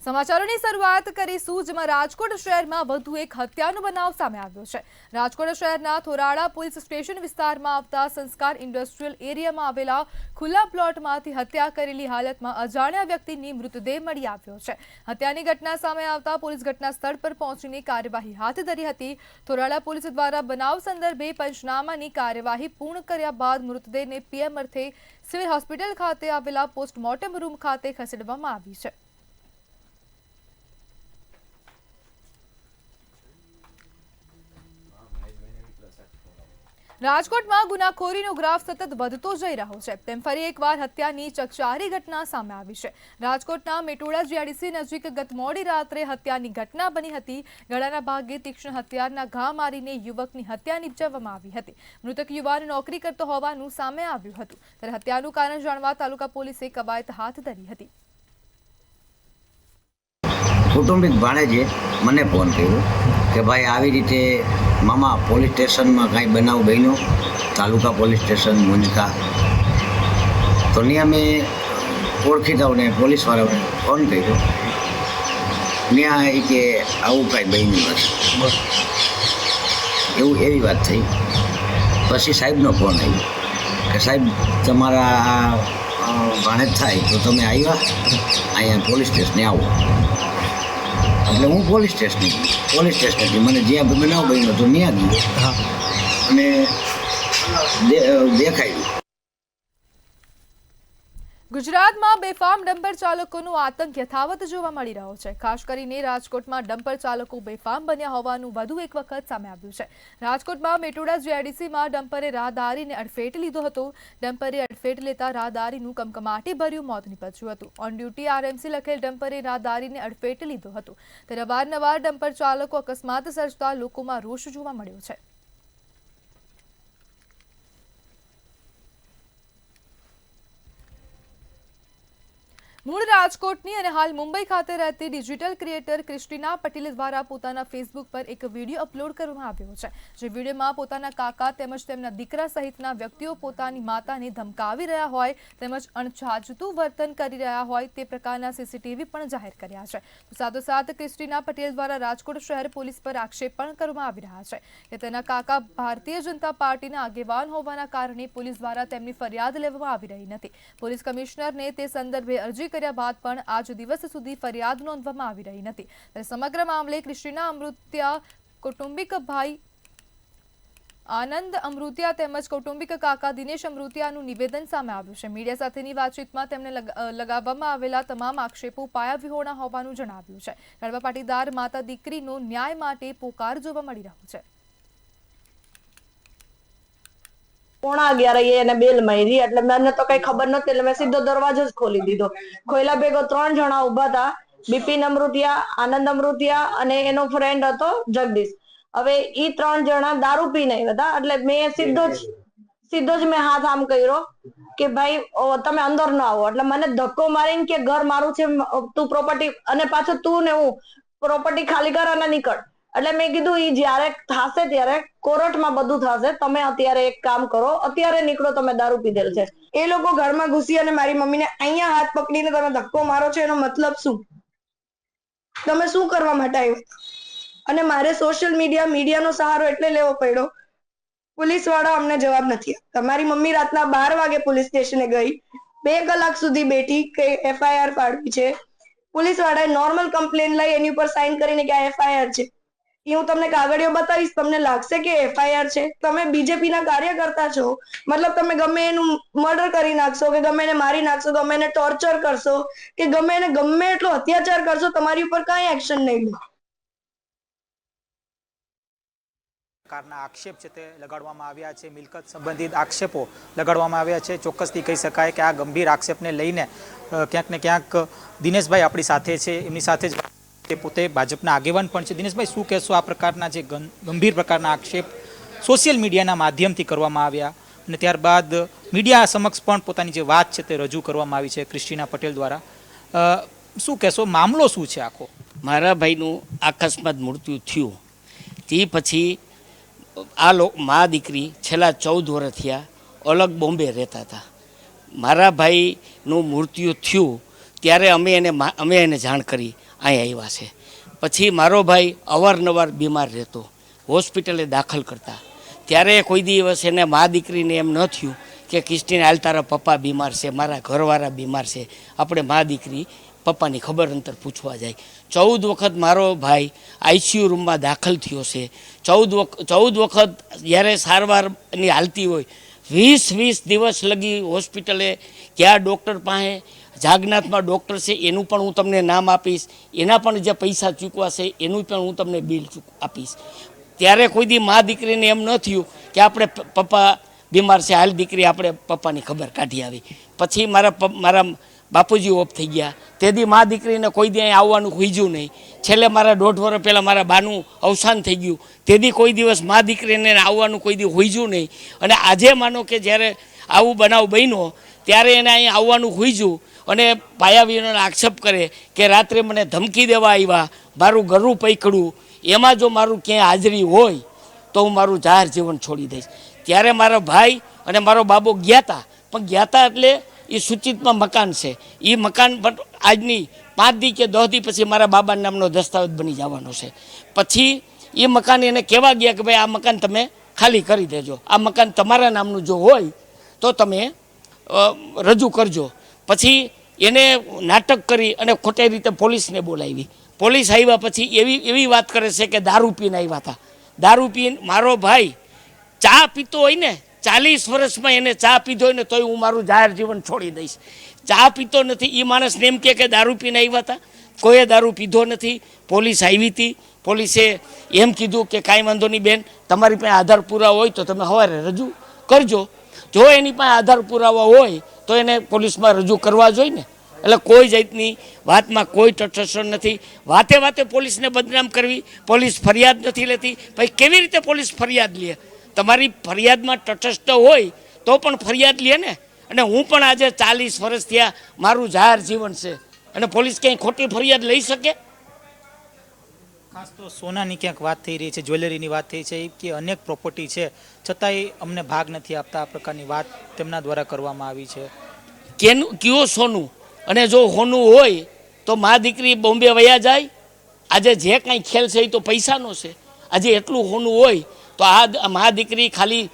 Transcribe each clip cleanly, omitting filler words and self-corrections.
સમાચારોની શરૂઆત કરીશું જેમાં રાજકોટ શહેરમાં વધુ એક હત્યાનો બનાવ સામે આવ્યો છે। રાજકોટ શહેરના થોરાળા પોલીસ સ્ટેશન વિસ્તારમાં આવતા સંસ્કાર ઇન્ડસ્ટ્રીયલ એરિયામાં આવેલા ખુલ્લા પ્લોટમાંથી હત્યા કરેલી હાલતમાં અજાણ્યા વ્યક્તિની મૃતદેહ મળી આવ્યો છે। હત્યાની ઘટના સામે આવતા પોલીસ ઘટના સ્થળ પર પહોંચીને કાર્યવાહી હાથ ધરી હતી। થોરાળા પોલીસ દ્વારા બનાવ સંદર્ભે પંચનામાની કાર્યવાહી પૂર્ણ કર્યા બાદ મૃતદેહને પીએમ અર્થે સિવિલ હોસ્પિટલ ખાતે આવેલા પોસ્ટમોર્ટમ રૂમ ખાતે ખસેડવામાં આવી છે। રાજકોટમાં ગુનાખોરીનો ગ્રાફ સતત વધતો જઈ રહ્યો છે તેમ ફરી એકવાર હત્યાની ચકચારી ઘટના સામે આવી છે। રાજકોટના મેટોડા જીઆઈડીસી નજીક ગત મોડી રાત્રે હત્યાની ઘટના બની હતી। ગળાના ભાગે તીક્ષ્ણ હથિયારના ઘા મારીને યુવકની હત્યા નિપજાવવામાં આવી હતી। મૃતક યુવાન નોકરી કરતો હોવાનું સામે આવ્યું હતું ત્યારે હત્યાનું કારણ જાણવા તાલુકા પોલીસે કવાયત હાથ ધરી હતી। કુટુંબિક ભાણેજે મને ફોન કર્યો કે ભાઈ આવી રીતે મામા પોલીસ સ્ટેશનમાં કાંઈ બનાવ બન્યો, તાલુકા પોલીસ સ્ટેશન મુંજકા। તો ત્યાં મેં ઓળખીતાઓને પોલીસવાળાઓને ફોન કર્યો, ત્યાં એ કે આવું કાંઈ બન્યું નથી એવી વાત થઈ। પછી સાહેબનો ફોન આવ્યો કે સાહેબ તમારા ભાણેજ થાય તો તમે આવ્યા અહીંયા પોલીસ સ્ટેશને આવો। એટલે હું પોલીસ સ્ટેશનેથી મને જ્યાં બનાવ બન્યો તો ત્યાં ગયો અને દેખાયું। ગુજરાતમાં બેફામ ડમ્પર ચાલકોનો આતંક યથાવત જોવા મળી રહ્યો છે। ખાસ કરીને રાજકોટમાં ડમ્પર ચાલકો બેફામ બન્યા હોવાનું વધુ એક વખત સામે આવ્યું છે। રાજકોટમાં મેટોડા જીઆઈડીસીમાં ડમ્પરે રાહદારીને અડફેટ લીધો હતો। ડમ્પરે અડફેટ લેતા રાહદારીનું કમકમાટી ભર્યું મોત નીપજ્યું હતું। ઓન ડ્યુટી આરએમસી લખેલ ડમ્પરે રાહદારીને અડફેટ લીધો હતો ત્યારે અવારનવાર ડમ્પર ચાલકો અકસ્માત સર્જતા લોકોમાં રોષ જોવા મળ્યો છે। મૂળ રાજકોટની અને હાલ મુંબઈ ખાતે રહેતી ડિજિટલ ક્રિએટર ક્રિસ્ટીના પટેલ દ્વારા પોતાના ફેસબુક પર એક વિડીયો અપલોડ કરવામાં આવ્યો છે। જે વિડીયોમાં પોતાના કાકા તેમજ તેમના દીકરા સહિતના વ્યક્તિઓ પોતાની માતાને ધમકાવી રહ્યા હોય તેમજ અણછાજતું વર્તન કરી રહ્યા હોય તે પ્રકારના સીસીટીવી પણ જાહેર કર્યા છે। તો સાથોસાથ ક્રિસ્ટીના પટેલ દ્વારા રાજકોટ શહેર પોલીસ પર આક્ષેપ પણ કરવામાં આવી રહ્યા છે કે તેના કાકા ભારતીય જનતા પાર્ટીના આગેવાન હોવાના કારણે પોલીસ દ્વારા તેમની ફરિયાદ લેવામાં આવી રહી નથી। પોલીસ કમિશનરને તે સંદર્ભે અરજી કર્યા બાદ પણ આજ દિવસ સુધી ફરિયાદ નોંધવામાં આવી રહી નથી। ત્યારે સમગ્ર મામલે ક્રિસ્ટીના અમૃતિયા કૌટુંબિક ભાઈ આનંદ અમૃતિયા તેમજ કૌટુંબિક કાકા દિનેશ અમૃતિયાનું નિવેદન સામે આવ્યું છે। મીડિયા સાથેની વાતચીતમાં તેમણે લગાવવામાં આવેલા તમામ આક્ષેપો પાયાવિહોણા હોવાનું જણાવ્યું છે। કડવા પાટીદાર માતા દીકરીનો ન્યાય માટે પોકાર જોવા મળી રહ્યો છે। 11:30 એને બેલ મારી એટલે મને તો કઈ ખબર નથી એટલે મેં સીધો દરવાજો જ ખોલી દીધો। ખોયલા ભેગો 3 જણા ઊભા હતા, બિપિન અમૃતિયા, આનંદ અમૃતિયા અને એનો ફ્રેન્ડ હતો જગદીશ। હવે ઈ 3 જણા દારૂ પીને આવ્યા હતા એટલે મેં સીધો જ મેં હાથ આમ કર્યો કે ભાઈ તમે અંદર ન આવો। એટલે મને ધક્કો મારીને કે ઘર મારું છે, તું પ્રોપર્ટી અને પાછો તું ને હું પ્રોપર્ટી ખાલી કર અને નીકળ। એટલે મેં કીધું ઈ જ્યારે થાશે ત્યારે કોર્ટમાં બધું થશે, તમે અત્યારે એક કામ કરો, અત્યારે નીકળો, તમે દારૂ પીધેલ છે। એ લોકો ઘરમાં ઘૂસી અને મારી મમ્મીને અહીંયા હાથ પકડીને તમે ધક્કો મારો છો એનો મતલબ શું? તમે શું કરવા માટે આવ્યો? અને મારે સોશિયલ મીડિયાનો સહારો એટલે લેવો પડ્યો, પોલીસ વાળા અમને જવાબ નથી આપતા। મારી મમ્મી રાતના 12 વાગે પોલીસ સ્ટેશને ગઈ, 2 કલાક સુધી બેઠી કે એફઆઈઆર પાડવી છે। પોલીસ વાળાએ નોર્મલ કમ્પ્લેન લઈ એની ઉપર સાઇન કરીને કે આ એફઆઈઆર છે। હું તમને કાગળિયો બતાવીશ, તમને લાગશે કે એફઆઈઆર છે? તમે બીજેપી ના કાર્યકર્તા છો, મતલબ તમે ગમે એનું મર્ડર કરી નાખશો કે ગમે એને મારી નાખશો, ગમે એને ટોર્ચર કરશો કે ગમે એને ગમે એટલો અત્યાચાર કરશો, તમારી ઉપર કાંઈ એક્શન નહીં લે। પ્રકારના આક્ષેપ છે તે લગાડવામાં આવ્યા છે, મિલકત સંબંધિત આક્ષેપો લગાડવામાં આવ્યા છે। ચોક્કસથી કહી શકાય કે આ ગંભીર આક્ષેપને લઈને ક્યાંક ને ક્યાંક દિનેશભાઈ આપણી સાથે છે, એમની સાથે જ તે પોતે ભાજપના આગેવાન પણ છે। દિનેશભાઈ, શું કહેશો આ પ્રકારના જે ગંભીર પ્રકારના આક્ષેપ સોશિયલ મીડિયાના માધ્યમથી કરવામાં આવ્યા અને ત્યારબાદ મીડિયા સમક્ષ પણ પોતાની જે વાત છે તે રજૂ કરવામાં આવી છે ક્રિસ્ટીના પટેલ દ્વારા, શું કહેશો, મામલો શું છે આખો? મારા ભાઈનું અકસ્માત મૃત્યુ થયું તે પછી મા દીકરી છેલ્લા 14 વર્ષ થયા અલગ બોમ્બે રહેતા હતા। મારા ભાઈનું મૃત્યુ થયું ત્યારે અમે એને જાણ કરી અહીં આવ્યા છે. પછી મારો ભાઈ અવારનવાર બીમાર રહેતો, હોસ્પિટલે દાખલ કરતા, ત્યારે કોઈ દિવસ એને મા દીકરીને એમ ન થયું કે ક્રિસ્ટીના હાલ તારા પપ્પા બીમાર છે, મારા ઘરવાળા બીમાર છે, આપણે મા દીકરી પપ્પાની ખબર અંતર પૂછવા જાય. 14 વખત મારો ભાઈ આઈસીયુ રૂમમાં દાખલ થયો છે. 14 વખત જ્યારે સારવારની હાલતી હોય, 20 દિવસ લગી હોસ્પિટલે કયા ડૉક્ટર પાસે, જાગનાથમાં ડૉક્ટર છે એનું પણ હું તમને નામ આપીશ, એના પણ જે પૈસા ચૂકવાશે એનું પણ હું તમને બિલ આપીશ. ત્યારે કોઈ દી મા દીકરીને એમ ન થયું કે આપણે પપ્પા બીમાર છે, હાલ દીકરી આપણે પપ્પાની ખબર કાઢી આવી. પછી મારા બાપુજી ઓફ થઈ ગયા, તેથી મા દીકરીને કોઈ દી અહીં આવવાનું ખુઈજ્યું નહીં. છેલ્લે મારા 1.5 વર્ષ પહેલાં મારા બાનું અવસાન થઈ ગયું, તેથી કોઈ દિવસ મા દીકરીને આવવાનું કોઈ દી ખુઈજ્યું નહીં. અને આજે માનો કે જ્યારે આવું બનાવ બન્યો ત્યારે એને અહીં આવવાનું ખુઈજ્યું અને પાયાવીનો આક્ષેપ કરે કે રાત્રે મને ધમકી દેવા આવ્યા, મારું ગળું પકડ્યું, એમાં જો મારું ક્યાંય હાજરી હોય તો હું મારું જાહેર જીવન છોડી દઈશ. ત્યારે મારો ભાઈ અને મારો બાબો ગયા હતા, પણ ગયા હતા એટલે એ સૂચિતમાં મકાન છે, એ મકાન આજની 5 દી કે 10 દી પછી મારા બાબા નામનો દસ્તાવેજ બની જવાનો છે. પછી એ મકાન એને કહેવા ગયા કે ભાઈ આ મકાન તમે ખાલી કરી દેજો, આ મકાન તમારા નામનું જો હોય તો તમે રજૂ કરજો. પછી એને નાટક કરી અને ખોટી રીતે પોલીસને બોલાવી. પોલીસ આવ્યા પછી એવી વાત કરે છે કે દારૂ પીને આવ્યા હતા. દારૂ પીને મારો ભાઈ ચા પીતો હોય ને, 40 વર્ષમાં એને ચા પીધો હોય ને તોય હું મારું જાહેર જીવન છોડી દઈશ. ચા પીતો નથી એ માણસને એમ કે દારૂ પીને આવ્યા હતા, કોઈએ દારૂ પીધો નથી. પોલીસ આવી હતી, પોલીસે એમ કીધું કે કાંઈ વાંધો નહીં બેન, તમારી પાસે આધાર પુરાવા હોય તો તમે સવારે રજૂ કરજો. જો એની પાસે આધાર પુરાવા હોય તો એને પોલીસમાં રજૂ કરવા જોઈએ ને. એટલે કોઈ જાતની વાતમાં કોઈ તટસ્થ નથી. વાતે પોલીસને બદનામ કરવી, પોલીસ ફરિયાદ નથી લેતી. ભાઈ કેવી રીતે પોલીસ ફરિયાદ લે? તમારી ફરિયાદમાં તટસ્થ હોય તો પણ ફરિયાદ લે ને. અને હું પણ આજે 40 વર્ષ થયા, મારું જાહેર જીવન છે અને પોલીસ ક્યાંય ખોટી ફરિયાદ લઈ શકે? ખાસ તો સોનાની ક્યાંક વાત થઈ રહી છે, જ્વેલરીની વાત થઈ છે, કે અનેક પ્રોપર્ટી છે છતાંય અમને ભાગ નથી આપતા, આ પ્રકારની વાત તેમના દ્વારા કરવામાં આવી છે. કયું સોનું? અને જો હોનું હોય તો મા દીકરી બોમ્બે વયા જાય. આજે જે કાંઈ ખેલ છે એ તો પૈસાનો છે. આજે એટલું હોનું હોય તો આ મા દીકરી ખાલી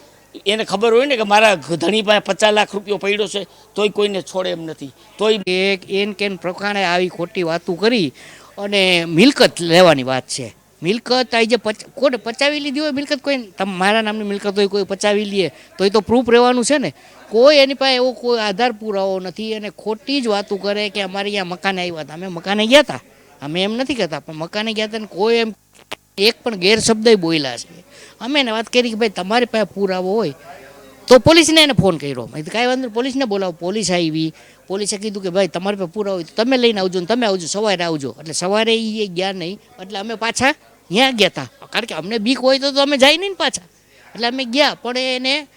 એને ખબર હોય ને કે મારા ધણી પાસે 50 લાખ રૂપિયો પડ્યો છે તોય કોઈને છોડે એમ નથી. તોય એન કેન પ્રકારે આવી ખોટી વાતો કરી અને મિલકત લેવાની વાત છે. મિલકત આવી જે કોને પચાવી લીધી હોય મિલકત, કોઈ મારા નામની મિલકત હોય કોઈ પચાવી લે તો એ તો પ્રૂફ રહેવાનું છે ને. કોઈ એની પાસે એવો કોઈ આધાર પુરાવો નથી અને ખોટી જ વાતો કરે કે અમારે અહીંયા મકાને આવ્યા હતા. અમે મકાને ગયા હતા, અમે એમ નથી કહેતા, પણ મકાને ગયા હતા ને કોઈ એમ એક પણ ગેરશબ્દ બોલ્યા છે. અમે એને વાત કરી કે ભાઈ તમારી પાસે પુરાવો હોય તો પોલીસને એને ફોન કર્યો. કાંઈ વાંધો પોલીસને બોલાવો. પોલીસ આવી, પોલીસે કીધું કે ભાઈ તમારી પાસે પુરાવો હોય તો તમે લઈને આવજો ને તમે આવજો, સવારે આવજો. એટલે સવારે એ ગયા નહીં, એટલે અમે પાછા ત્યાં ગયા હતા. કારણ કે અમને બીક હોય તો અમે જાય નહીં ને પાછા. એટલે અમે ગયા, પણ એને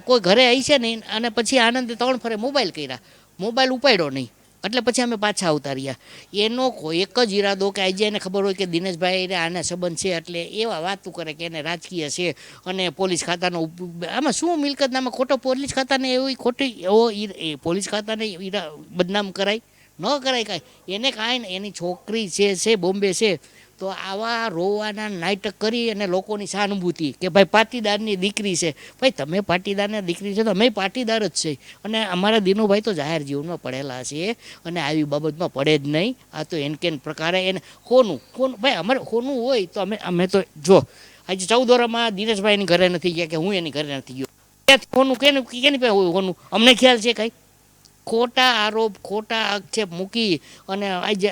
કોઈ ઘરે આવી છે નહીં. અને પછી આનંદે 3 ફરે મોબાઈલ કર્યા, મોબાઈલ ઉપાડ્યો નહીં. એટલે પછી અમે પાછા આવતા રહ્યા. એનો એક જ ઈરાદો કે આજે એને ખબર હોય કે દિનેશભાઈ આને સંબંધ છે, એટલે એવા વાતો કરે કે એને રાજકીય છે અને પોલીસ ખાતાનો આમાં શું મિલકતનામાં ખોટો પોલીસ ખાતાને એવી ખોટી એવો પોલીસ ખાતાને બદનામ કરાય ન કરાય કાંઈ. એને કાંઈ એની છોકરી છે બોમ્બે છે, તો આવા રોવાના નાટક કરી અને લોકોની સહાનુભૂતિ કે ભાઈ પાટીદારની દીકરી છે. ભાઈ તમે પાટીદારની દીકરી છે તો અમે પાટીદાર જ છે. અને અમારા દિનુભાઈ તો જાહેર જીવનમાં પડેલા છે અને આવી બાબતમાં પડે જ નહીં. આ તો એનકેન પ્રકારે એને કોનું ભાઈ અમારે કોનું હોય તો અમે તો જો આજે 14 વર્ષમાં દિનેશભાઈ એની ઘરે નથી ગયા કે હું એની ઘરે નથી ગયો. કોનું કેની પાસે હોય કોનું અમને ખ્યાલ છે કાંઈ? ખોટા આરોપ, ખોટા આક્ષેપ મૂકી અને આજે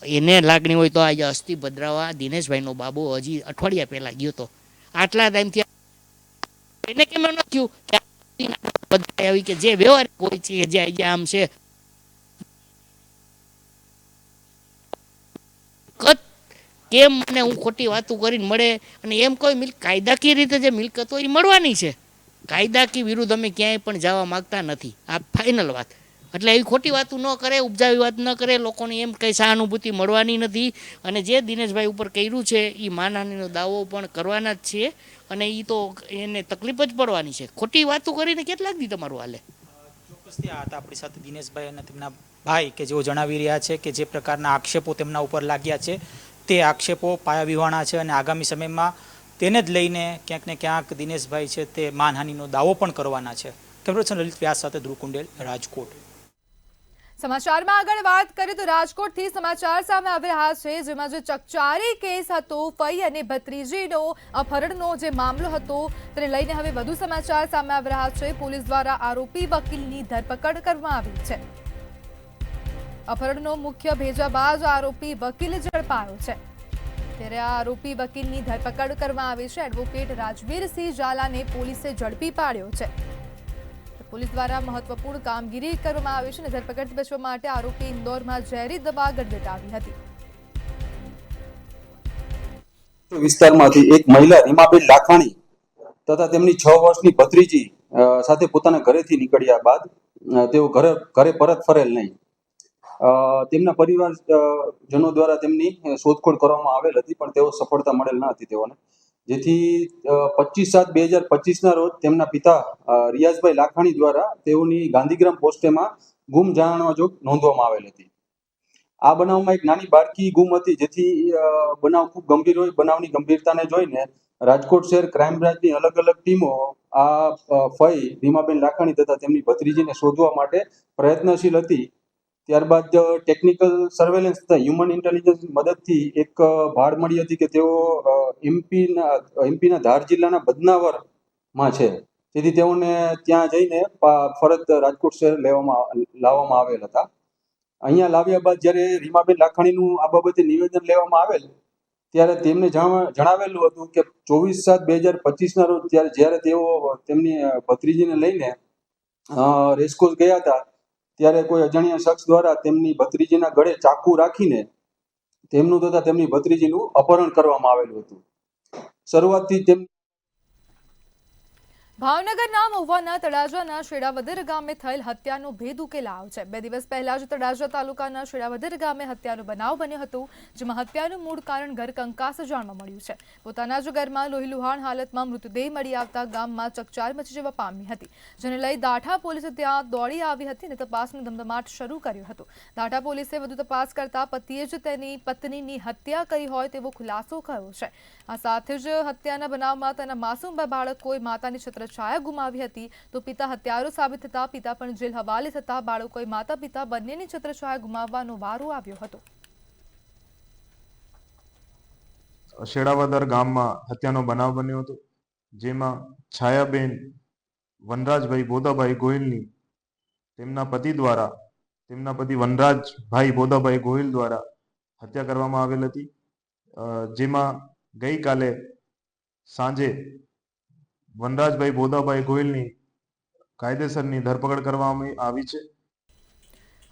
એને લાગણી હોય તો આજે અસ્થિ ભદ્રાવા દિનેશભાઈનો બાબો હજી અઠવાડિયા પહેલાં ગયો હતો. આટલા ટાઈમથી એને કેમ ન થયું કે આવી કે જે વ્યવહારિક હોય છે જે આજે આમ છે કેમ મને હું ખોટી વાતો કરીને મળે અને એમ કોઈ કાયદાકીય રીતે જે મિલકત હોય એ મળવાની છે. કાયદાકીય વિરુદ્ધ અમે ક્યાંય પણ જવા માગતા નથી, આ ફાઇનલ વાત. એટલે એવી ખોટી વાતો ન કરે, ઉપજાવી વાત ન કરે, લોકોની એમ કંઈ સહાનુભૂતિ મળવાની નથી. અને જે દિનેશભાઈ ઉપર કર્યું છે એ માનહાનિનો દાવો પણ કરવાના જ છે અને એ તો એને તકલીફ જ પડવાની છે. ખોટી વાતો કરીને કેટલાક દી તમારું હાલે. ચોક્કસથી આ હતા આપણી સાથે દિનેશભાઈ અને તેમના ભાઈ કે જેઓ જણાવી રહ્યા છે કે જે પ્રકારના આક્ષેપો તેમના ઉપર લાગ્યા છે તે આક્ષેપો પાયાવિહોણા છે અને આગામી સમયમાં તેને જ લઈને ક્યાંક ને ક્યાંક દિનેશભાઈ છે તે માનહાનિનો દાવો પણ કરવાના છે. કેમેરા લલિત વ્યાસ સાથે ધ્રુવ કુંડેલ, રાજકોટ. સમાચારમાં આગળ વાત કરીએ તો રાજકોટથી સમાચાર સામે આવી રહ્યા છે, જેમાં જે ચકચારી કેસ હતો, ફઈ અને ભત્રીજીનો અપહરણનો જે મામલો હતો તેને લઈને હવે વધુ સમાચાર સામે આવી રહ્યા છે. પોલીસ દ્વારા આરોપી વકીલની ધરપકડ કરવામાં આવી છે. અપહરણનો મુખ્ય ભેજાબાજ આરોપી વકીલ ઝડપાયો છે. ત્યારે આ આરોપી વકીલની ધરપકડ કરવામાં આવી છે. એડવોકેટ રાજવીરસિંહ ઝાલાને પોલીસે ઝડપી પાડ્યો છે. પોલીસ દ્વારા મહત્વપૂર્ણ કામગીરી કરવામાં આવી છે અને ધરપકડથી બચવા માટે આરોપી ઇન્દોરમાં ઝેરી દવા ગટગટાવી હતી. વિસ્તારમાંથી એક મહિલા રીમાબેન લાખાણી તથા તેમની 6 વર્ષની ભત્રીજી સાથે પોતાના ઘરેથી નીકળ્યા બાદ તેઓ ઘરે પરત ફરેલ નહીં. તેમના પરિવારજનો દ્વારા તેમની શોધખોળ કરવામાં આવેલ હતી, પણ તેઓ સફળતા મળેલ ન હતી તેઓને. જેથી 25/7/2025 ના રોજ તેમના પિતા રિયાઝભાઈ લાખાણી દ્વારા તેઓની ગાંધીગ્રામ પોસ્ટેમાં ગુમ જાણવા જોગ નોંધવામાં આવેલ હતી. આ બનાવમાં એક નાની બાળકી ગુમ હતી, જેથી બનાવ ખૂબ ગંભીર હોય. બનાવની ગંભીરતાને જોઈને રાજકોટ શહેર ક્રાઇમ બ્રાન્ચની અલગ અલગ ટીમો આ ફઈ રીમાબેન લાખાણી તથા તેમની ભત્રીજીને શોધવા માટે પ્રયત્નશીલ હતી. ત્યારબાદ ટેકનિકલ સર્વેલન્સ તથા હ્યુમન ઇન્ટેલિજન્સની મદદથી એક ભાળ મળી હતી કે તેઓ એમપીના ધાર જિલ્લાના બદનાવરમાં છે. તેથી તેઓને ત્યાં જઈને ફરત રાજકોટ શહેર લાવવામાં આવેલ હતા. અહીંયા લાવ્યા બાદ જ્યારે રીમાબેન લાખાણીનું આ બાબતે નિવેદન લેવામાં આવેલ ત્યારે તેમને જણાવેલું હતું કે 24/7/2025 ના રોજ જ્યારે તેઓ તેમની ભત્રીજીને લઈને રેસકોર્સ ગયા હતા, ત્યારે કોઈ અજાણ્યા શખ્સ દ્વારા તેમની ભત્રીજીના ગળે ચાકુ રાખીને તેમનું તથા તેમની ભત્રીજીનું અપહરણ કરવામાં આવેલું હતું. શરૂઆતથી ભાવનગરના મહુવાના તળાજાના શેડાવદર ગામે થયેલ હત્યાનો ભેદ ઉકેલાયો છે. 2 દિવસ પહેલા જ તળાજા તાલુકાના શેડાવદર ગામે હત્યાનો બનાવ બન્યો હતો, જેમાં હત્યાનું મૂળ કારણ ઘર કંકાસ જાણવા મળ્યું છે. પોતાના જ ઘરમાં લોહીલુહાણ હાલતમાં મૃતદેહ મળી આવતા ગામમાં ચકચાર મચી જવા પામી હતી, જેને લઈ દાઠા પોલીસે ત્યાં દોડી આવી હતી અને તપાસનો ધમધમાટ શરૂ કર્યો હતો. દાઠા પોલીસે વધુ તપાસ કરતા પતિએ જ તેની પત્નીની હત્યા કરી હોય તેવો ખુલાસો કર્યો છે. આ સાથે જ હત્યાના બનાવમાં તેના માસૂમ બાળકોએ માતાની છત્રછાયા ગુમાવી હતી, તો પિતા હત્યારો સાબિત થતા પિતા પણ જેલ હવાલે થતા બાળકોએ માતા પિતા બંનેની છત્રછાયા ગુમાવવાનો વારો આવ્યો હતો. શેડાવદર ગામમાં હત્યાનો બનાવ બન્યો હતો, જેમાં છાયાબેન વનરાજભાઈ બોદાભાઈ ગોહિલની તેમના પતિ વનરાજભાઈ બોદાભાઈ ગોહિલ દ્વારા હત્યા કરવામાં આવેલ હતી. જેમાં ગઈકાલે સાંજે વનરાજભાઈ બોદાભાઈ ગોહિલની કાયદેસરની ધરપકડ કરવામાં આવી છે.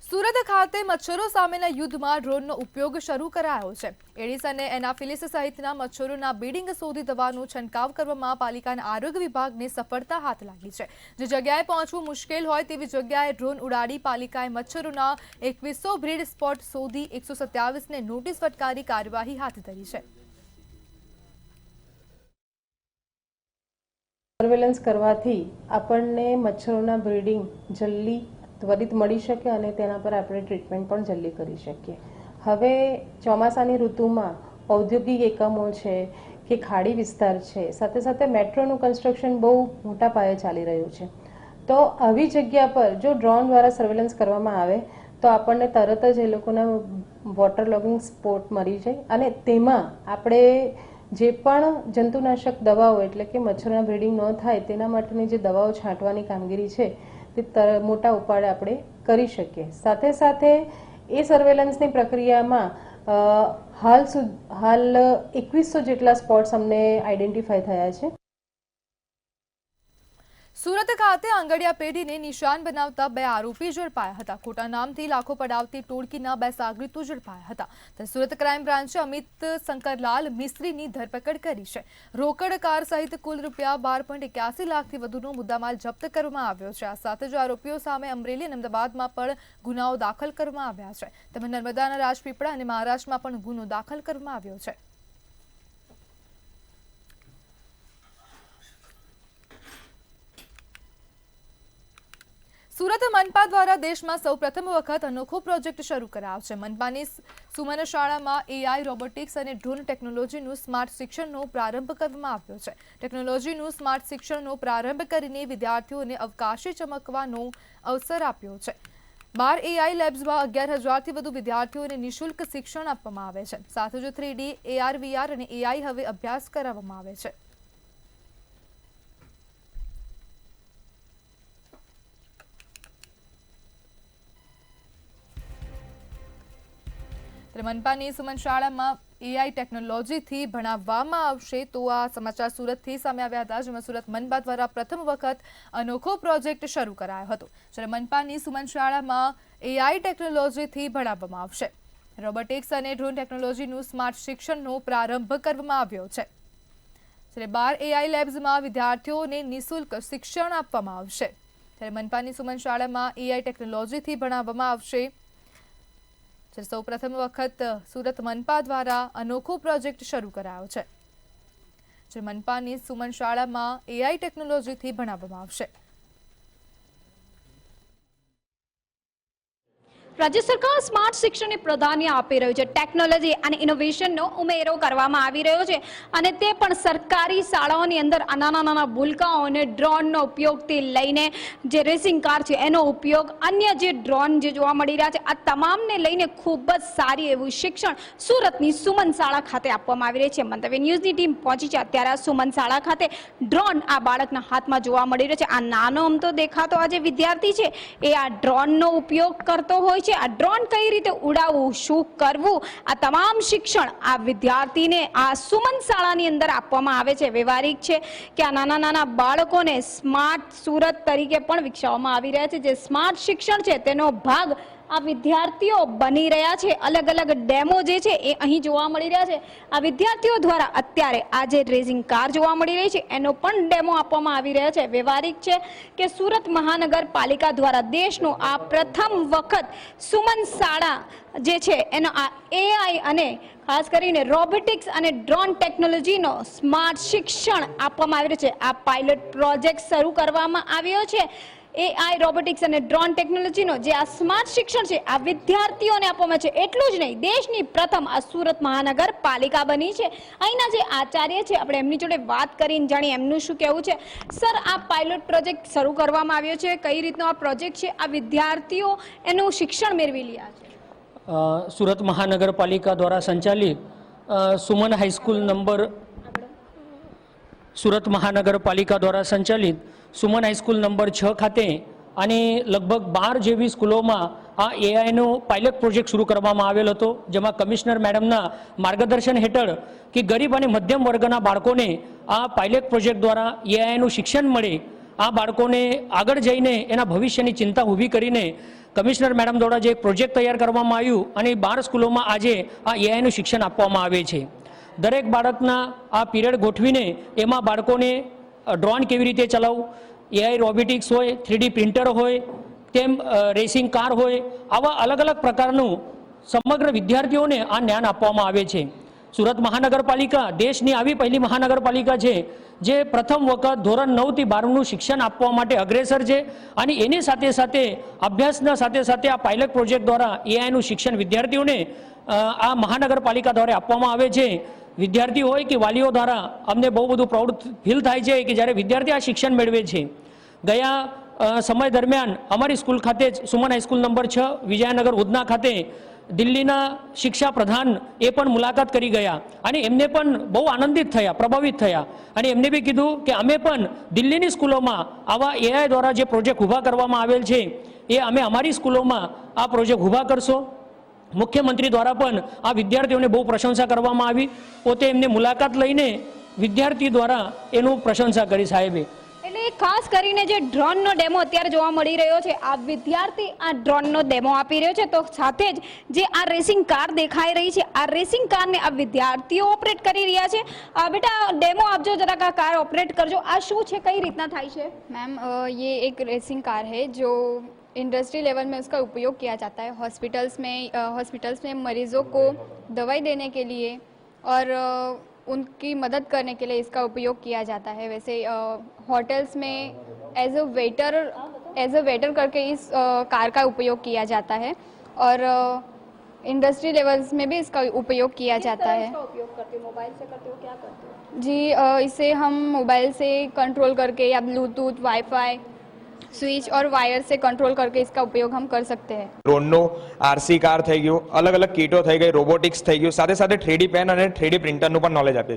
સુરત ખાતે મચ્છરો સામેના યુદ્ધમાં ડ્રોનનો ઉપયોગ શરૂ કરાયો છે. એડિસ અને એનાફિલિસ સહિતના મચ્છરોના બ્રીડિંગ શોધી દવાનો છંટકાવ કરવામાં પાલિકાના આરોગ્ય વિભાગને સફળતા હાથ લાગી છે. જે જગ્યાએ પહોંચવું મુશ્કેલ હોય તેવી જગ્યાએ ડ્રોન ઉડાડી પાલિકાએ મચ્છરોના 2100 બ્રીડ સ્પોટ શોધી 127ને નોટિસ ફટકારી કાર્યવાહી હાથ ધરી છે. સર્વેલન્સ કરવાથી આપણને મચ્છરોના બ્રીડિંગ જલ્દી ત્વરિત મળી શકે અને તેના પર આપણે ટ્રીટમેન્ટ પણ જલ્દી કરી શકીએ. હવે ચોમાસાની ઋતુમાં ઔદ્યોગિક એકમો છે કે ખાડી વિસ્તાર છે, સાથે સાથે મેટ્રોનું કન્સ્ટ્રક્શન બહુ મોટા પાયે ચાલી રહ્યું છે. તો આવી જગ્યા પર જો ડ્રોન દ્વારા સર્વેલન્સ કરવામાં આવે તો આપણને તરત જ એ લોકોના વોટર લોગિંગ સ્પોટ મળી જાય અને તેમાં આપણે જે પણ જંતુનાશક દવાઓ એટલે કે મચ્છરના બ્રીડિંગ ન થાય તેના માટેની જે દવાઓ છાંટવાની કામગીરી છે તે મોટા ઉપાડે આપણે કરી શકીએ. સાથે સાથે એ સર્વેલન્સની પ્રક્રિયામાં હાલ 2100 જેટલા સ્પોટ્સ અમને આઈડેન્ટિફાય થયા છે. સુરત ખાતે આંગડિયા પેઢીને નિશાન બનાવતા 2 આરોપી ઝડપાયા હતા. ખોટા નામથી લાખો પડાવતી ટોળકીના 2 સાગરીતો ઝડપાયા હતા. તો સુરત ક્રાઇમ બ્રાન્ચે અમિત શંકરલાલ મિસ્ત્રીની ધરપકડ કરી છે. રોકડ કાર સહિત કુલ રૂપિયા 12.81 લાખથી વધુનો મુદ્દામાલ જપ્ત કરવામાં આવ્યો છે. આ સાથે જ આરોપીઓ સામે અમરેલી અને અમદાવાદમાં પણ ગુનાઓ દાખલ કરવામાં આવ્યા છે. તેમજ નર્મદાના રાજપીપળા અને મહારાષ્ટ્રમાં પણ ગુનો દાખલ કરવામાં આવ્યો છે. સુરત મનપા દ્વારા દેશમાં સૌપ્રથમ વખત અનોખો પ્રોજેક્ટ શરૂ કરાયો છે। મનપાની સુમન શાળામાં એઆઈ, રોબોટિક્સ અને ડ્રોન ટેકનોલોજીનું સ્માર્ટ શિક્ષણનો પ્રારંભ કરવામાં આવ્યો છે। ટેકનોલોજીનું સ્માર્ટ શિક્ષણનો પ્રારંભ કરીને વિદ્યાર્થીઓને અવકાશી ચમકવાનો અવસર આપ્યો છે। 12 એઆઈ લેબ્સમાં 11,000થી વધુ વિદ્યાર્થીઓને નિઃશુલ્ક શિક્ષણ આપવામાં આવે છે। સાથે જ 3D, AR, VR અને AI હવે અભ્યાસ કરાવવામાં આવે છે। મનપાની સુમન શાળામાં એઆઈ ટેકનોલોજીથી ભણાવવામાં આવશે। તો આ સમાચાર સુરતથી સામે આવ્યા હતા, જેમાં સુરત મનપા દ્વારા પ્રથમ વખત અનોખો પ્રોજેક્ટ શરૂ કરાયો હતો। જ્યારે મનપાની સુમન શાળામાં એઆઈ ટેકનોલોજીથી ભણાવવામાં આવશે। રોબોટિક્સ અને ડ્રોન ટેકનોલોજીનું સ્માર્ટ શિક્ષણનો પ્રારંભ કરવામાં આવ્યો છે। જ્યારે 12 એઆઈ લેબ્સમાં વિદ્યાર્થીઓને નિઃશુલ્ક શિક્ષણ આપવામાં આવશે। ત્યારે મનપાની સુમન શાળામાં એઆઈ ટેકનોલોજીથી ભણાવવામાં આવશે। સૌ પ્રથમ વખત સુરત મનપા દ્વારા અનોખો પ્રોજેક્ટ શરૂ કરાયો છે, જે મનપાની સુમન શાળામાં એઆઈ ટેકનોલોજીથી ભણાવવામાં આવશે। રાજ્ય સરકાર સ્માર્ટ શિક્ષણને પ્રાધાન્ય આપી રહ્યું છે। ટેકનોલોજી અને ઇનોવેશનનો ઉમેરો કરવામાં આવી રહ્યો છે અને તે પણ સરકારી શાળાઓની અંદર નાના ભૂલકાઓને ડ્રોનનો ઉપયોગથી લઈને જે રેસિંગ કાર છે એનો ઉપયોગ, અન્ય જે ડ્રોન જે જોવા મળી રહ્યા છે, આ તમામને લઈને ખૂબ જ સારી એવું શિક્ષણ સુરતની સુમન શાળા ખાતે આપવામાં આવી રહી છે। મંતવ્ય ન્યૂઝની ટીમ પહોંચી છે અત્યારે સુમન શાળા ખાતે। ડ્રોન આ બાળકના હાથમાં જોવા મળી રહ્યો છે। આ નાનો અમથો દેખાતો આ જે વિદ્યાર્થી છે એ આ ડ્રોનનો ઉપયોગ કરતો હોય છે। આ ડ્રોન કઈ રીતે ઉડાવવું, શું કરવું, આ તમામ શિક્ષણ આ વિદ્યાર્થીને આ સુમન શાળાની અંદર આપવામાં આવે છે। વ્યવહારિક છે કે આ નાના બાળકોને સ્માર્ટ સુરત તરીકે પણ વિકસાવવામાં આવી રહ્યા છે। જે સ્માર્ટ શિક્ષણ છે તેનો ભાગ આ વિદ્યાર્થીઓ બની રહ્યા છે। અલગ અલગ ડેમો જે છે એ અહીં જોવા મળી રહ્યા છે। આ વિદ્યાર્થીઓ દ્વારા અત્યારે આ જે રેસિંગ કાર જોવા મળી રહી છે એનો પણ ડેમો આપવામાં આવી રહ્યો છે। વ્યવહારિક છે કે સુરત મહાનગરપાલિકા દ્વારા દેશનો આ પ્રથમ વખત સુમન શાળા જે છે એનો આ એઆઈ અને ખાસ કરીને રોબોટિક્સ અને ડ્રોન ટેકનોલોજીનો સ્માર્ટ શિક્ષણ આપવામાં આવી રહ્યું છે। આ પાયલોટ પ્રોજેક્ટ શરૂ કરવામાં આવ્યો છે। એઆઈ, રોબોટિક્સ અને ડ્રોન ટેકનોલોજીનો જે આ સ્માર્ટ શિક્ષણ છે આ વિદ્યાર્થીઓને આપવામાં છે। એટલું જ નહીં, દેશની પ્રથમ આ સુરત મહાનગરપાલિકા બની છે। અહીંના જે આચાર્ય છે આપણે એમની જોડે વાત કરીને જાણીએ એમનું શું કહેવું છે। સર, આ પાયલોટ પ્રોજેક્ટ શરૂ કરવામાં આવ્યો છે, કઈ રીતનો આ પ્રોજેક્ટ છે, આ વિદ્યાર્થીઓ એનું શિક્ષણ મેળવી રહ્યા છે? સુરત મહાનગરપાલિકા દ્વારા સંચાલિત સુમન હાઈસ્કૂલ નંબર સુરત મહાનગરપાલિકા દ્વારા સંચાલિત સુમન હાઈસ્કૂલ નંબર 6 ખાતે અને લગભગ 12 જેવી સ્કૂલોમાં આ એઆઈનો પાયલોટ પ્રોજેક્ટ શરૂ કરવામાં આવેલ હતો, જેમાં કમિશનર મેડમના માર્ગદર્શન હેઠળ કે ગરીબ અને મધ્યમ વર્ગના બાળકોને આ પાયલોટ પ્રોજેક્ટ દ્વારા એઆઈનું શિક્ષણ મળે, આ બાળકોને આગળ જઈને એના ભવિષ્યની ચિંતા ઊભી કરીને કમિશનર મેડમ દ્વારા જે પ્રોજેક્ટ તૈયાર કરવામાં આવ્યું અને 12 સ્કૂલોમાં આજે આ એઆઈનું શિક્ષણ આપવામાં આવે છે। દરેક બાળકના આ પીરિયડ ગોઠવીને એમાં બાળકોને ડ્રોન કેવી રીતે ચલાવવું, એઆઈ રોબોટિક્સ હોય, 3D પ્રિન્ટર હોય, તેમ રેસિંગ કાર હોય, આવા અલગ અલગ પ્રકારનું સમગ્ર વિદ્યાર્થીઓને આ જ્ઞાન આપવામાં આવે છે। સુરત મહાનગરપાલિકા દેશની આવી પહેલી મહાનગરપાલિકા છે જે પ્રથમ વખત ધોરણ 9 થી 12નું શિક્ષણ આપવા માટે અગ્રેસર છે અને એની સાથે સાથે અભ્યાસના સાથે સાથે આ પાયલોટ પ્રોજેક્ટ દ્વારા એઆઈનું શિક્ષણ વિદ્યાર્થીઓને આ મહાનગરપાલિકા દ્વારા આપવામાં આવે છે। વિદ્યાર્થી હોય કે વાલીઓ દ્વારા અમને બહુ બધું પ્રાઉડ ફીલ થાય છે કે જ્યારે વિદ્યાર્થી આ શિક્ષણ મેળવે છે। ગયા સમય દરમિયાન અમારી સ્કૂલ ખાતે જ સુમન હાઈસ્કૂલ નંબર 6 વિજયનગર ઉધના ખાતે દિલ્હીના શિક્ષા પ્રધાન એ પણ મુલાકાત કરી ગયા અને એમને પણ બહુ આનંદિત થયા, પ્રભાવિત થયા અને એમને બી કીધું કે અમે પણ દિલ્હીની સ્કૂલોમાં આવા એઆઈ દ્વારા જે પ્રોજેક્ટ ઊભા કરવામાં આવેલ છે એ અમે અમારી સ્કૂલોમાં આ પ્રોજેક્ટ ઊભા કરશો। મુખ્યમંત્રી દ્વારા પણ આ વિદ્યાર્થીઓને બહુ પ્રશંસા કરવામાં આવી, પોતે એમને મુલાકાત લઈને વિદ્યાર્થી દ્વારા એનું પ્રશંસા કરી સાહેબે। એટલે ખાસ કરીને જે ડ્રોનનો ડેમો અત્યારે જોવા મળી રહ્યો છે, આ વિદ્યાર્થી આ ડ્રોનનો ડેમો આપી રહ્યો છે, તો સાથે જ જે આ રેસિંગ કાર દેખાઈ રહી છે આ રેસિંગ કારને આ વિદ્યાર્થીઓ ઓપરેટ કરી રહ્યા છે। બેટા ડેમો આપજો જરાક, આ કાર ઓપરેટ કરજો, આ શું છે, કઈ રીતના થાય છે? मैम ये एक रेसिंग कार है जो इंडस्ट्री लेवल में उसका उपयोग किया जाता है। हॉस्पिटल्स में मरीज़ों को दवाई देने के लिए और उनकी मदद करने के लिए इसका उपयोग किया जाता है। वैसे होटल्स में as a waiter as a waiter करके इस कार का उपयोग किया जाता है और इंडस्ट्री लेवल्स में भी इसका उपयोग किया जाता है। उपयोग करते हो, मोबाइल से करते हो, क्या करते हो? जी इसे हम मोबाइल से कंट्रोल करके या ब्लूटूथ, वाईफाई, स्विच और वायर से कंट्रोल करके इसका उपयोग हम कर सकते हैं। ડ્રોનનું આરસી કાર થઈ ગયું, અલગ અલગ કીટો થઈ ગઈ, રોબોટિક્સ થઈ ગયું, સાથે સાથે 3D પેન અને 3D પ્રિન્ટરનું પણ નોલેજ આપે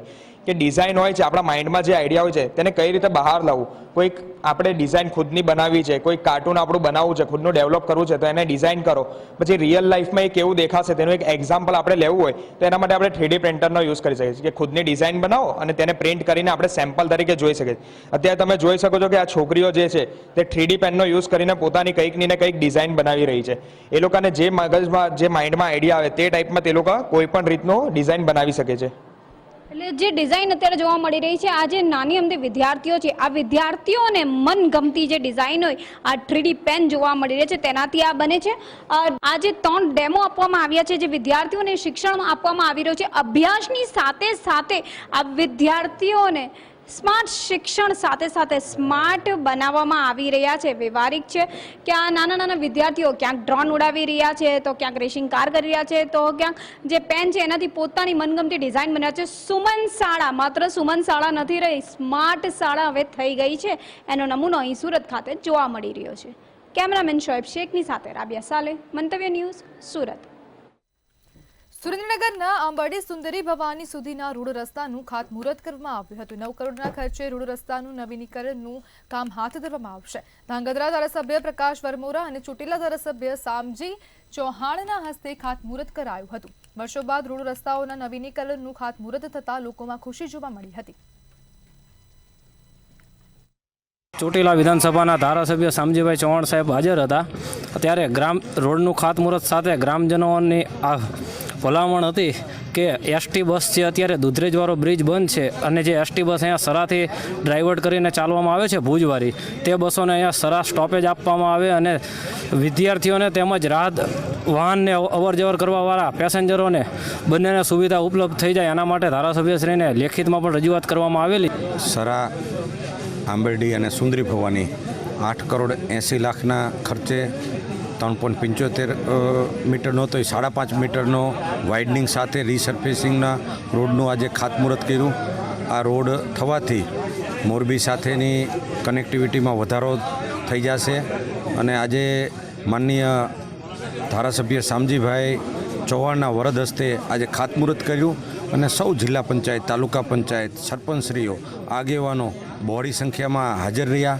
કે ડિઝાઇન હોય છે, આપણા માઇન્ડમાં જે આઈડિયા હોય છે તેને કઈ રીતે બહાર લાવવું. કોઈક આપણે ડિઝાઇન ખુદની બનાવવી છે, કોઈ કાર્ટૂન આપણું બનાવવું છે, ખુદનું ડેવલપ કરવું છે, તો એને ડિઝાઇન કરો. પછી રિયલ લાઈફમાં એ કેવું દેખાશે તેનું એક એક્ઝામ્પલ આપણે લેવું હોય તો એના માટે આપણે 3D પ્રિન્ટરનો યુઝ કરી શકીએ છીએ કે ખુદની ડિઝાઇન બનાવો અને તેને પ્રિન્ટ કરીને આપણે સેમ્પલ તરીકે જોઈ શકીએ. અત્યારે તમે જોઈ શકો છો કે આ છોકરીઓ જે છે તે 3D પેનનો યુઝ કરીને પોતાની કંઈકની ને કંઈક ડિઝાઇન બનાવી રહી છે. એ લોકોને જે મગજમાં જે માઇન્ડમાં આઈડિયા આવે તે ટાઈપમાં તે લોકો કોઈ પણ રીતનો ડિઝાઇન બનાવી શકે છે. એટલે જે ડિઝાઇન અત્યારે જોવા મળી રહી છે, આ જે નાની અમથી વિદ્યાર્થીઓ છે, આ વિદ્યાર્થીઓને મનગમતી જે ડિઝાઇન હોય, આ 3D પેન જોવા મળી રહી છે, તેનાથી આ બને છે. આ જે 3 ડેમો આપવામાં આવ્યા છે, જે વિદ્યાર્થીઓને શિક્ષણ આપવામાં આવી રહ્યું છે, અભ્યાસની સાથે સાથે આ વિદ્યાર્થીઓને સ્માર્ટ શિક્ષણ સાથે સાથે સ્માર્ટ બનાવવામાં આવી રહ્યા છે. વ્યવહારિક છે કે આ નાના નાના વિદ્યાર્થીઓ ક્યાંક ડ્રોન ઉડાવી રહ્યા છે, તો ક્યાંક રેસિંગ કાર કરી રહ્યા છે, તો ક્યાંક જે પેન છે એનાથી પોતાની મનગમતી ડિઝાઇન બનાવે છે. સુમન શાળા માત્ર સુમન શાળા નથી રહી, સ્માર્ટ શાળા હવે થઈ ગઈ છે. એનો નમૂનો અહીં સુરત ખાતે જોવા મળી રહ્યો છે. કેમેરામેન શોએબ શેખની સાથે રાબિયા સાલે, મંતવ્ય ન્યૂઝ, સુરત. સુરેન્દ્રનગરના આંબાડી સુંદરી ભવાની સુધીના રોડ રસ્તાનું ખાતમુહૂર્ત કરવામાં આવ્યું હતું. 9 કરોડના ખર્ચે રોડ રસ્તાનું નવીનીકરણનું કામ હાથ ધરવામાં આવશે. ધાંગધ્રા ધારાસભ્ય પ્રકાશ વરમોરા અને ચોટીલા ધારાસભ્ય શામજી ચૌહાણના હસ્તે ખાતમુહૂર્ત કરાયું હતું. વર્ષો બાદ રોડ રસ્તાઓના નવીનીકરણનું ખાતમુહૂર્ત થતાં લોકોમાં ખુશી જોવા મળી હતી. ચોટીલા વિધાનસભાના ધારાસભ્ય શામજીભાઈ ચૌહાણ સાહેબ હાજર હતા. ત્યારે રોડનું ખાતમુહૂર્ત સાથે ગ્રામજનોની ભલામણ હતી કે એસટી બસ છે, અત્યારે દુધરેજવાળો બ્રિજ બંધ છે અને જે એસટી બસ અહીંયા સરાથી ડાયવર્ટ કરીને ચાલવામાં આવે છે ભુજવાળી, તે બસોને અહીંયા સરા સ્ટોપેજ આપવામાં આવે અને વિદ્યાર્થીઓને તેમજ રાહત વાહનને અવર જવર કરવાવાળા પેસેન્જરોને બંનેને સુવિધા ઉપલબ્ધ થઈ જાય એના માટે ધારાસભ્યશ્રીને લેખિતમાં પણ રજૂઆત કરવામાં આવેલી. સરા આંબરડી અને સુંદરી ભવાની 8 કરોડ 80 લાખના ખર્ચે 3.75 મીટરનો તો 5.5 મીટરનો વાઇડનિંગ સાથે રીસર્ફેસિંગના રોડનું આજે ખાતમુહૂર્ત કર્યું. આ રોડ થવાથી મોરબી સાથેની કનેક્ટિવિટીમાં વધારો થઈ જશે અને આજે માનનીય ધારાસભ્ય શામજીભાઈ ચૌહાણના વરદ હસ્તે આજે ખાતમુહૂર્ત કર્યું અને સૌ જિલ્લા પંચાયત, તાલુકા પંચાયત, સરપંચશ્રીઓ, આગેવાનો બહોળી સંખ્યામાં હાજર રહ્યા.